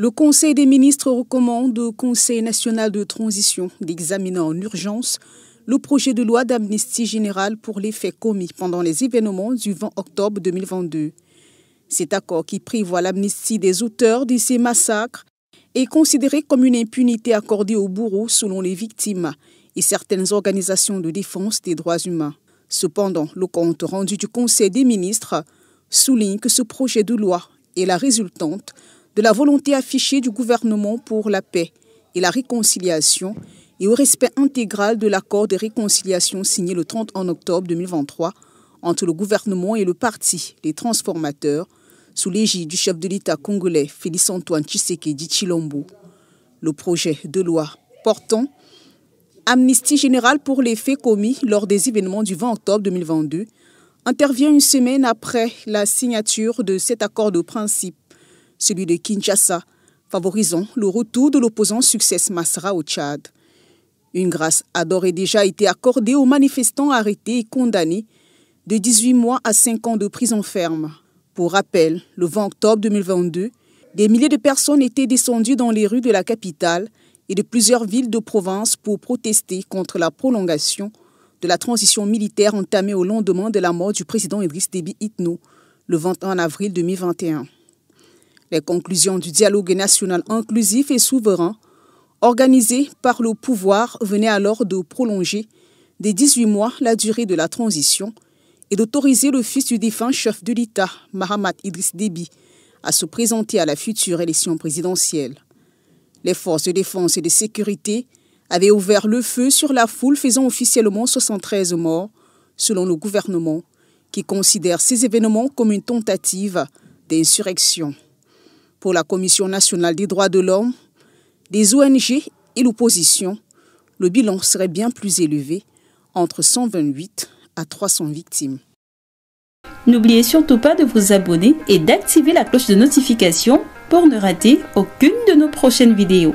Le Conseil des ministres recommande au Conseil national de transition d'examiner en urgence le projet de loi d'amnistie générale pour les faits commis pendant les événements du 20 octobre 2022. Cet accord qui prévoit l'amnistie des auteurs de ces massacres est considéré comme une impunité accordée aux bourreaux selon les victimes et certaines organisations de défense des droits humains. Cependant, le compte rendu du Conseil des ministres souligne que ce projet de loi est la résultante de la volonté affichée du gouvernement pour la paix et la réconciliation et au respect intégral de l'accord de réconciliation signé le 31 octobre 2023 entre le gouvernement et le parti Les Transformateurs sous l'égide du chef de l'État congolais Félix-Antoine Tshisekedi Tshilombo. Le projet de loi portant amnistie générale pour les faits commis lors des événements du 20 octobre 2022 intervient une semaine après la signature de cet accord de principe, celui de Kinshasa, favorisant le retour de l'opposant Succès Masra au Tchad. Une grâce a d'ores et déjà été accordée aux manifestants arrêtés et condamnés de 18 mois à 5 ans de prison ferme. Pour rappel, le 20 octobre 2022, des milliers de personnes étaient descendues dans les rues de la capitale et de plusieurs villes de province pour protester contre la prolongation de la transition militaire entamée au lendemain de la mort du président Idriss Déby Itno le 21 avril 2021. Les conclusions du dialogue national inclusif et souverain organisé par le pouvoir venaient alors de prolonger de 18 mois la durée de la transition et d'autoriser le fils du défunt chef de l'État, Mahamat Idriss Déby, à se présenter à la future élection présidentielle. Les forces de défense et de sécurité avaient ouvert le feu sur la foule, faisant officiellement 73 morts, selon le gouvernement, qui considère ces événements comme une tentative d'insurrection. Pour la Commission nationale des droits de l'homme, des ONG et l'opposition, le bilan serait bien plus élevé, entre 128 à 300 victimes. N'oubliez surtout pas de vous abonner et d'activer la cloche de notification pour ne rater aucune de nos prochaines vidéos.